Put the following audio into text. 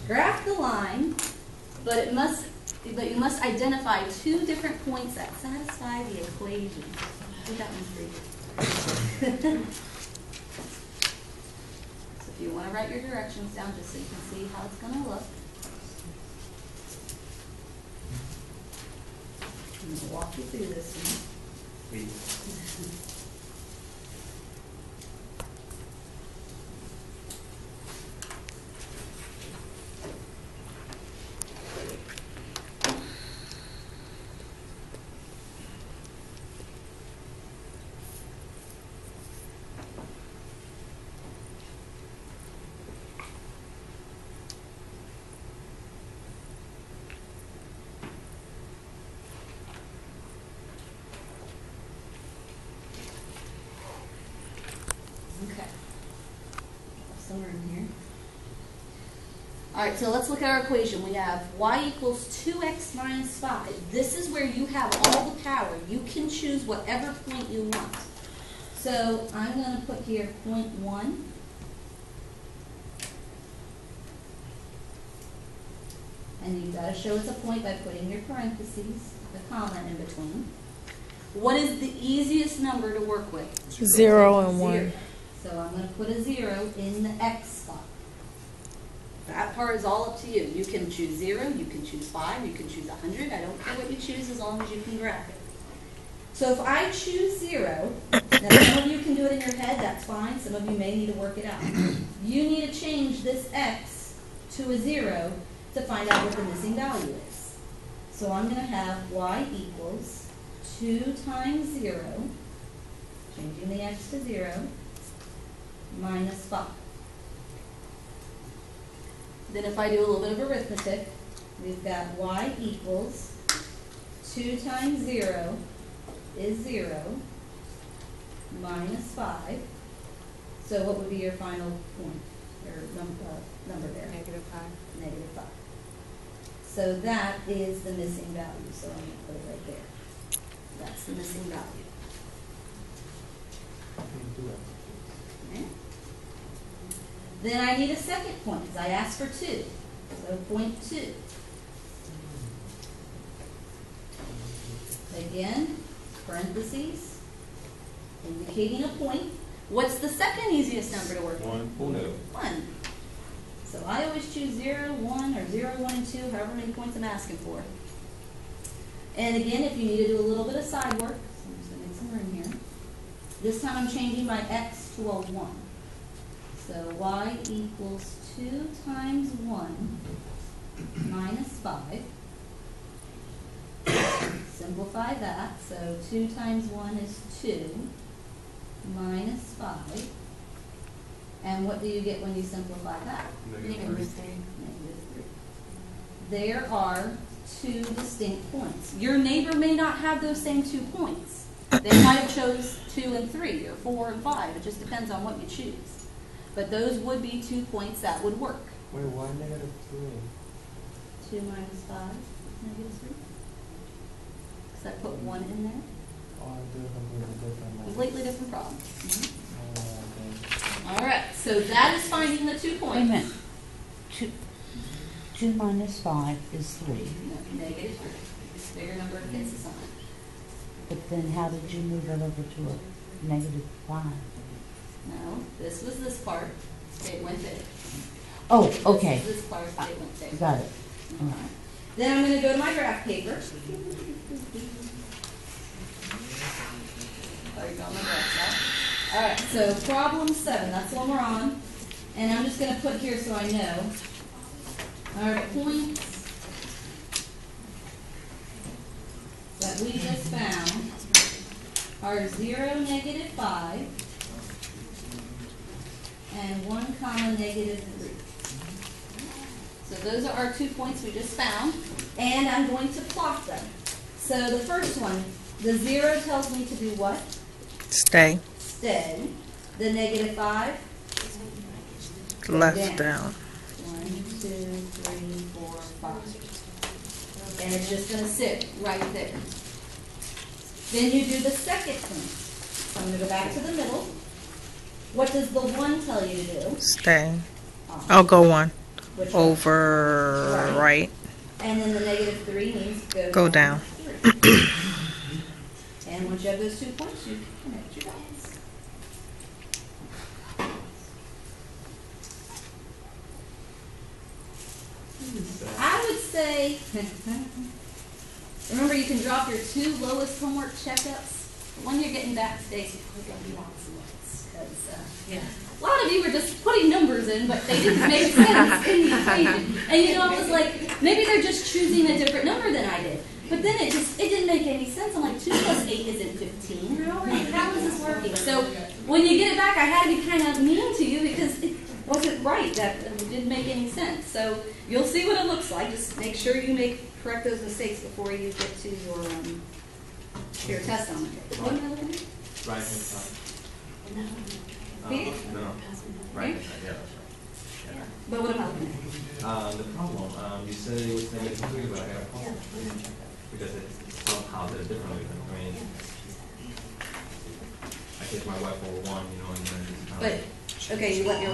graph the line, but you must identify two different points that satisfy the equation. I think that one's for you. So if you want to write your directions down just so you can see how it's going to look. I'm going to walk you through this one. Okay. Somewhere in here. All right, so let's look at our equation. We have y equals 2x minus 5. This is where you have all the power. You can choose whatever point you want. So I'm going to put here point 1. And you've got to show it's a point by putting your parentheses, the comma in between. What is the easiest number to work with? 0 and 1. So I'm going to put a 0 in the x spot. That part is all up to you. You can choose 0, you can choose 5, you can choose 100. I don't care what you choose as long as you can graph it. So if I choose 0, now some of you can do it in your head, that's fine. Some of you may need to work it out. You need to change this x to a 0 to find out what the missing value is. So I'm going to have y equals 2 times 0, changing the x to 0, minus 5. Then if I do a little bit of arithmetic, we've got y equals 2 times 0 is 0, minus 5. So what would be your final point, or number there? Negative 5. Negative 5. So that is the missing value. So I'm going to put it right there. That's the missing value. Okay. Then I need a second point, because I asked for 2. So point 2. Again, parentheses, indicating a point. What's the second easiest number to work with? 1. So I always choose 0, 1, or 0, 1, and 2, however many points I'm asking for. And again, if you need to do a little bit of side work, so I'm just going to make some room here. This time I'm changing my x to a 1. So y equals 2 times 1 minus 5. Simplify that. So 2 times 1 is 2 minus 5. And what do you get when you simplify that? Negative 3. Negative 3. There are 2 distinct points. Your neighbor may not have those same 2 points. They might have chose 2 and 3 or 4 and 5. It just depends on what you choose. But those would be 2 points that would work. Wait, why negative 3? 2 minus 5 is negative 3. Because I put 1 in there. Oh, I do completely different. Completely different problem. Okay. All right, so that is finding the 2 points. Wait a minute. 2 minus 5 is 3. No, negative 3. It's a bigger number of cases on it. But then how did you move it over to a negative 5? No, this was this part. It went there. Oh, okay. This is this part. It went there. Got it. All right. Then I'm going to go to my graph paper. Oh, you got my graph now. All right, so problem 7, that's the one we're on. And I'm just going to put here so I know. Our points that we just found are 0, negative 5, and 1, comma, negative 3. So those are our 2 points we just found. And I'm going to plot them. So the first one, the 0 tells me to do what? Stay. Stay. The negative 5? Left down. 1, 2, 3, 4, 5. And it's just going to sit right there. Then you do the second point. So I'm going to go back to the middle. What does the 1 tell you to do? Stay. I'll go 1. Which one? over right. And then the -3 means Go down. 3. And once you have those 2 points, you can connect your dots. I would say, remember you can drop your 2 lowest homework checkups. When you're getting back today, so you're probably going to be lots of looks. Because a lot of you were just putting numbers in, but they didn't make sense in the equation. And you know, I was like, maybe they're just choosing a different number than I did. But then it didn't make any sense. I'm like, 2 plus 8 isn't 15. How is this working? So when you get it back, I had to be kind of mean to you because it wasn't right. That it didn't make any sense. So you'll see what it looks like. Just make sure you correct those mistakes before you get to your test on Monday. What am I looking at? Right hand side. Here? No. Right hand side, yeah, that's right. But what am I looking at? The problem, you said it was -3, but I got a problem. Because it's somehow they're different. I mean, I take my wife over 1, you know, and then it's kind of. But, okay, you let your